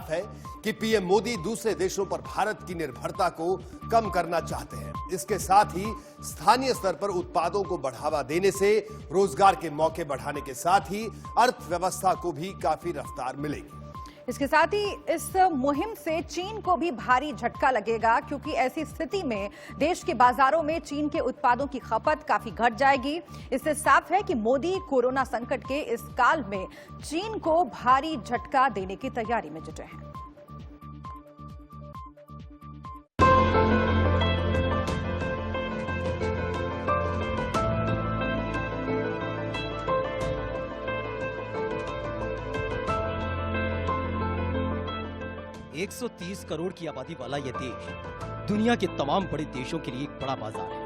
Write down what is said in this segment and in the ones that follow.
साफ है कि पीएम मोदी दूसरे देशों पर भारत की निर्भरता को कम करना चाहते हैं। इसके साथ ही स्थानीय स्तर पर उत्पादों को बढ़ावा देने से रोजगार के मौके बढ़ाने के साथ ही अर्थव्यवस्था को भी काफी रफ्तार मिलेगी। इसके साथ ही इस मुहिम से चीन को भी भारी झटका लगेगा, क्योंकि ऐसी स्थिति में देश के बाजारों में चीन के उत्पादों की खपत काफी घट जाएगी। इससे साफ है कि मोदी कोरोना संकट के इस काल में चीन को भारी झटका देने की तैयारी में जुटे हैं। 130 करोड़ की आबादी वाला यह देश दुनिया के तमाम बड़े देशों के लिए एक बड़ा बाजार है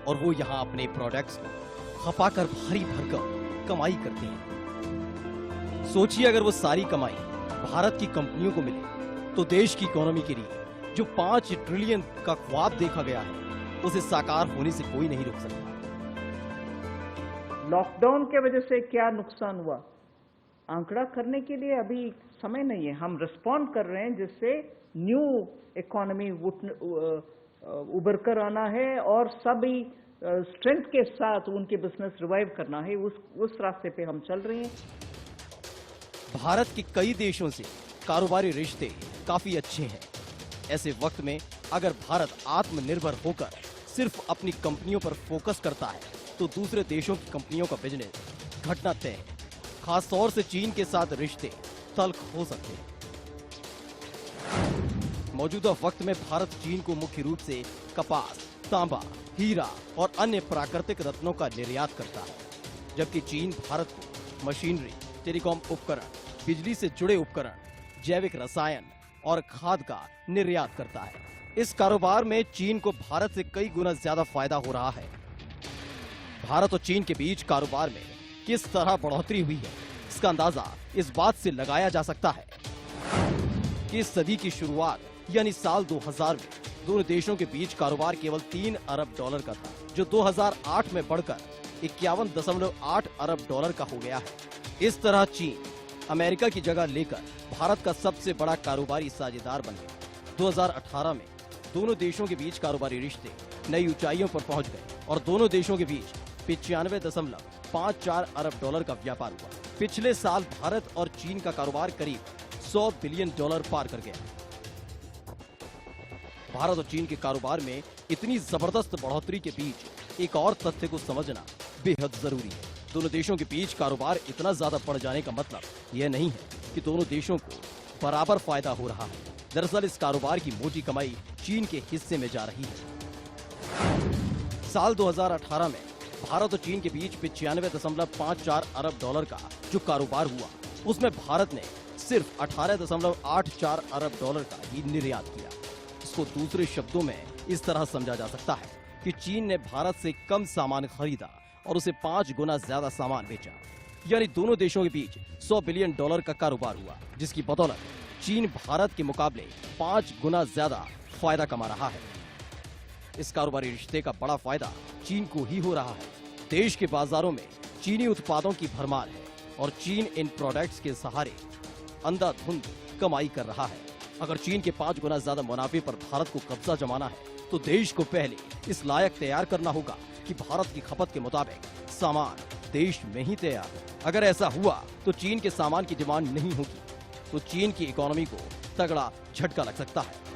और वो यहाँ अपने प्रोडक्ट्स को खपाकर भारी भरकम कमाई करते हैं। सोचिए अगर वो सारी कमाई भारत की कंपनियों को मिले तो देश की इकोनॉमी के लिए जो 5 ट्रिलियन का ख्वाब देखा गया है उसे साकार होने से कोई नहीं रोक सकता। लॉकडाउन के वजह से क्या नुकसान हुआ, आंकड़ा करने के लिए अभी समय नहीं है। हम रिस्पॉन्ड कर रहे हैं जिससे न्यू इकोनॉमी उभर कर आना है और सभी स्ट्रेंथ के साथ उनके बिजनेस रिवाइव करना है। उस रास्ते पे हम चल रहे हैं। भारत के कई देशों से कारोबारी रिश्ते काफी अच्छे हैं। ऐसे वक्त में अगर भारत आत्मनिर्भर होकर सिर्फ अपनी कंपनियों पर फोकस करता है तो दूसरे देशों की कंपनियों का बिजनेस घटना तय है। खास तौर से चीन के साथ रिश्ते तल्ख हो सकते हैं। मौजूदा वक्त में भारत चीन को मुख्य रूप से कपास, तांबा, हीरा और अन्य प्राकृतिक रत्नों का निर्यात करता है, जबकि चीन भारत को मशीनरी, टेलीकॉम उपकरण, बिजली से जुड़े उपकरण, जैविक रसायन और खाद का निर्यात करता है। इस कारोबार में चीन को भारत से कई गुना ज्यादा फायदा हो रहा है। भारत और चीन के बीच कारोबार में किस तरह बढ़ोतरी हुई है, इसका अंदाजा इस बात से लगाया जा सकता है कि इस सदी की शुरुआत यानी साल 2000 में दोनों देशों के बीच कारोबार केवल 3 अरब डॉलर का था, जो 2008 में बढ़कर 51.8 अरब डॉलर का हो गया है। इस तरह चीन अमेरिका की जगह लेकर भारत का सबसे बड़ा कारोबारी साझेदार बन गया। 2018 में दोनों देशों के बीच कारोबारी रिश्ते नई ऊंचाइयों पर पहुंच गए और दोनों देशों के बीच 95.54 अरब डॉलर का व्यापार हुआ। पिछले साल भारत और चीन का कारोबार करीब 100 बिलियन डॉलर पार कर गया। भारत और चीन के कारोबार में इतनी जबरदस्त बढ़ोतरी के बीच एक और तथ्य को समझना बेहद जरूरी है। दोनों देशों के बीच कारोबार इतना ज्यादा बढ़ जाने का मतलब यह नहीं है कि दोनों देशों को बराबर फायदा हो रहा है। दरअसल इस कारोबार की मोटी कमाई चीन के हिस्से में जा रही है। साल 2018 में भारत और चीन के बीच 95.54 अरब डॉलर का जो कारोबार हुआ, उसमें भारत ने सिर्फ 18.84 अरब डॉलर का ही निर्यात किया। इसको दूसरे शब्दों में इस तरह समझा जा सकता है कि चीन ने भारत से कम सामान खरीदा और उसे 5 गुना ज्यादा सामान बेचा। यानी दोनों देशों के बीच 100 बिलियन डॉलर का कारोबार हुआ, जिसकी बदौलत चीन भारत के मुकाबले 5 गुना ज्यादा फायदा कमा रहा है। इस कारोबारी रिश्ते का बड़ा फायदा चीन को ही हो रहा है। देश के बाजारों में चीनी उत्पादों की भरमार है और चीन इन प्रोडक्ट्स के सहारे अंधाधुंध कमाई कर रहा है। अगर चीन के 5 गुना ज्यादा मुनाफे पर भारत को कब्जा जमाना है तो देश को पहले इस लायक तैयार करना होगा कि भारत की खपत के मुताबिक सामान देश में ही तैयार हो। अगर ऐसा हुआ तो चीन के सामान की डिमांड नहीं होगी तो चीन की इकोनॉमी को तगड़ा झटका लग सकता है।